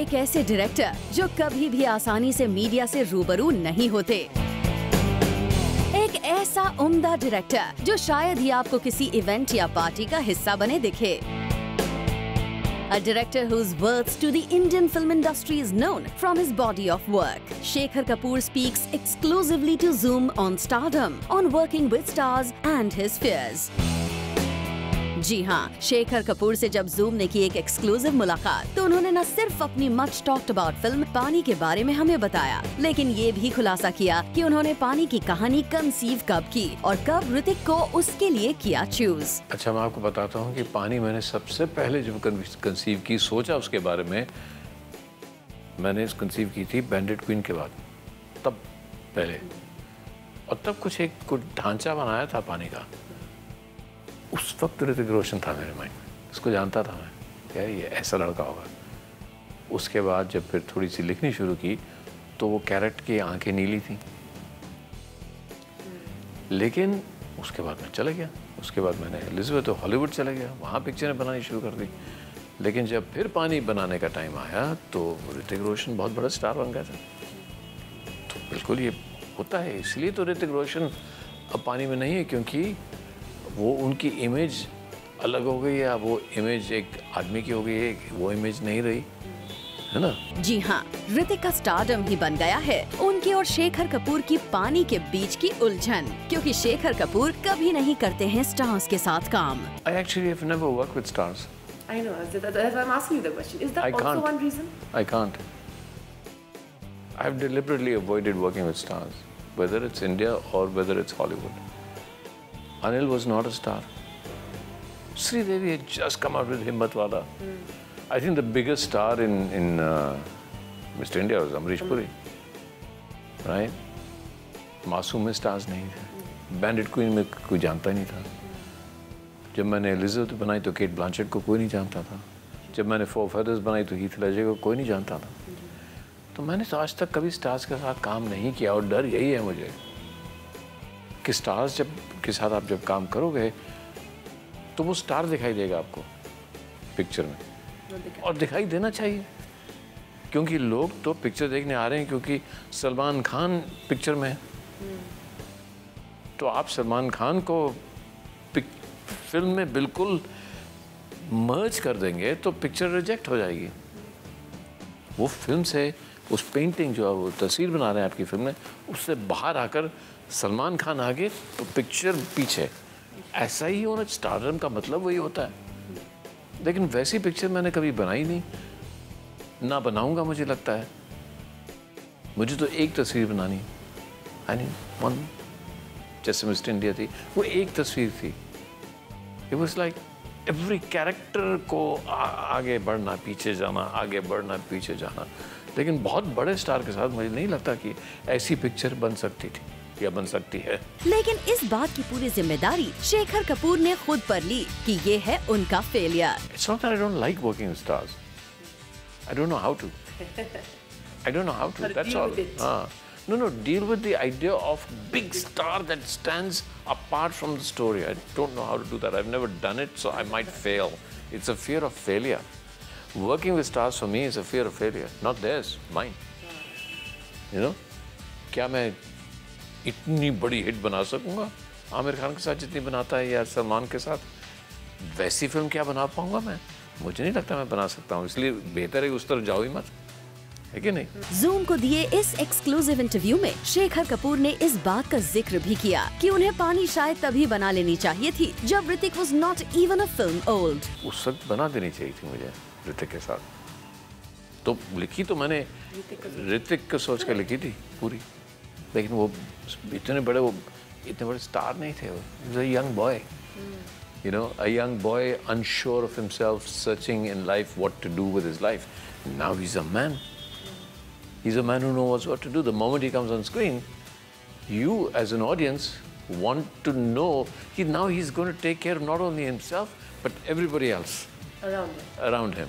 एक ऐसे डायरेक्टर जो कभी भी आसानी से मीडिया से रूबरू नहीं होते। एक ऐसा उम्दा डायरेक्टर जो शायद ही आपको किसी इवेंट या पार्टी का हिस्सा बने दिखे। A director whose worth to the Indian film industry is known from his body of work. Shekhar Kapoor speaks exclusively to Zoom on stardom, on working with stars and his fears. जी हाँ, शेखर कपूर से जब zoom ने की एक exclusive मुलाकात तो उन्होंने न सिर्फ अपनी मच टॉक्ड अबाउट फिल्म पानी के बारे में हमें बताया, लेकिन ये भी खुलासा किया कि उन्होंने पानी की कहानी कंसीव कब की और कब ऋतिक को उसके लिए किया चूज। अच्छा, मैं आपको बताता हूँ कि पानी मैंने सबसे पहले जब कंसीव की, सोचा उसके बारे में, मैंने कंसीव की थी बैंडेड क्वीन के बाद, तब पहले, और तब कुछ ढांचा बनाया था पानी का। उस वक्त ऋतिक रोशन था मेरे माइंड में, उसको जानता था मैं, क्या ये ऐसा लड़का होगा। उसके बाद जब फिर थोड़ी सी लिखनी शुरू की तो वो कैरेट की आंखें नीली थी, लेकिन उसके बाद मैं चला गया। उसके बाद मैंने एलिजाबेथ हॉलीवुड चला गया, वहाँ पिक्चरें बनानी शुरू कर दी। लेकिन जब फिर पानी बनाने का टाइम आया तो ऋतिक रोशन बहुत बड़ा स्टार बन गया था। तो बिल्कुल ये होता है, इसलिए तो ऋतिक रोशन अब पानी में नहीं है, क्योंकि वो उनकी इमेज अलग हो गई है। वो इमेज एक आदमी की हो गई है, वो इमेज नहीं रही है ना। जी हाँ, ऋतिक का स्टारडम ही बन गया है उनके और शेखर कपूर की पानी के बीच की उलझन, क्योंकि शेखर कपूर कभी नहीं करते हैं स्टार्स के साथ काम। I actually have never worked with stars. I know, that's why I'm asking you the question. Is that also one reason? I can't. I've deliberately avoided working with stars, whether it's India or whether it's Hollywood. Anil was not a star. Sridevi had just come out with Himmatwala. I think the biggest star in Mr. India was Amrish Puri, right? मासूम में stars नहीं थे, बैंडेड queen में कोई जानता नहीं था। जब मैंने एलिजाबेथ बनाई तो केट ब्लांचेट को कोई नहीं जानता था। जब मैंने फोर फेदर्स बनाई तो हीथ लेजर को कोई नहीं जानता था। तो मैंने तो आज तक कभी स्टार्स के साथ काम नहीं किया, और डर यही है मुझे कि स्टार्स के साथ आप जब काम करोगे तो वो स्टार दिखाई देगा आपको पिक्चर में, और दिखाई देना चाहिए, क्योंकि लोग तो पिक्चर देखने आ रहे हैं क्योंकि सलमान खान पिक्चर में है। तो आप सलमान खान को फिल्म में बिल्कुल मर्ज कर देंगे तो पिक्चर रिजेक्ट हो जाएगी। वो फिल्म से, उस पेंटिंग जो वो तस्वीर बना रहे हैं आपकी फिल्म में, उससे बाहर आकर सलमान खान आगे तो पिक्चर पीछे, ऐसा ही होना। स्टारडम का मतलब वही होता है। लेकिन वैसी पिक्चर मैंने कभी बनाई नहीं, ना बनाऊंगा मुझे लगता है। मुझे तो एक तस्वीर बनानी, वन, जैसे मिस्टर इंडिया थी, वो एक तस्वीर थी। It was like every character को आगे बढ़ना, पीछे जाना, आगे बढ़ना, पीछे जाना। लेकिन बहुत बड़े स्टार के साथ मुझे नहीं लगता कि ऐसी पिक्चर बन सकती थी या बन सकती है। लेकिन इस बात की पूरी जिम्मेदारी शेखर कपूर ने खुद पर ली कि ये है उनका failure. It's not that I don't like working with stars. I don't know how to. I don't know how to. That's all. No, deal with the idea of big star that stands apart from the story. I don't know how to do that. I've never done it, so I might fail. It's a fear of failure. Working with stars for me is a fear of failure, not theirs, mine. You know? क्या मैं इतनी बड़ी hit बना सकूंगा आमिर खान के साथ जितनी बनाता है, या सलमान के साथ? वैसी फिल्म क्या बना पाऊंगा मैं? मुझे नहीं लगता मैं बना सकता हूँ, इसलिए बेहतर है उस तरफ जाओ ही मत, है कि नहीं? जूम को दिए इस एक्सक्लूसिव इंटरव्यू में शेखर कपूर ने इस बात का जिक्र भी किया कि उन्हें पानी शायद तभी बना लेनी चाहिए थी जब Hrithik was not even a film old. उस वक्त बना देनी चाहिए थी मुझे ऋतिक के साथ। तो लिखी तो मैंने ऋतिक को सोच कर लिखी थी पूरी, लेकिन वो इतने बड़े स्टार नहीं थे। वो young boy, you know, a young boy unsure of himself, searching in life what to do with his life. Now he's a man. He's a man who knows what to do. The moment he comes on screen, you as an audience want to know now he's going to take care of not only himself but everybody else around him.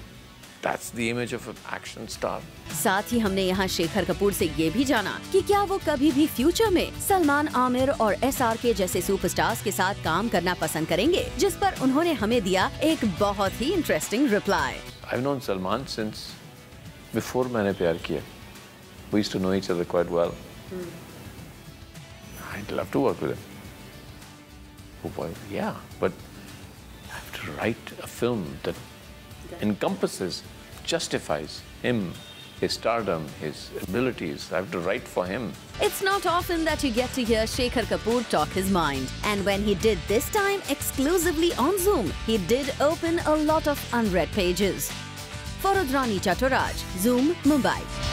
That's the image of an action star. साथ ही हमने यहाँ शेखर कपूर से ये भी जाना कि क्या वो कभी भी फ्यूचर में सलमान, आमिर और SRK जैसे सुपरस्टार्स के साथ काम करना पसंद करेंगे, जिस पर उन्होंने हमें दिया एक बहुत ही interesting reply. I've known Salman since Before मैंने प्यार किया, we used to know each other quite well. I'd love to work with him. Oh boy, yeah, but I have to write a film that encompasses, justifies him, his stardom, his abilities. I have to write for him. It's not often that you get to hear Shekhar Kapoor talk his mind. And when he did this time exclusively on Zoom, he did open a lot of unread pages. For Rudrani Chaturaj, Zoom, Mumbai.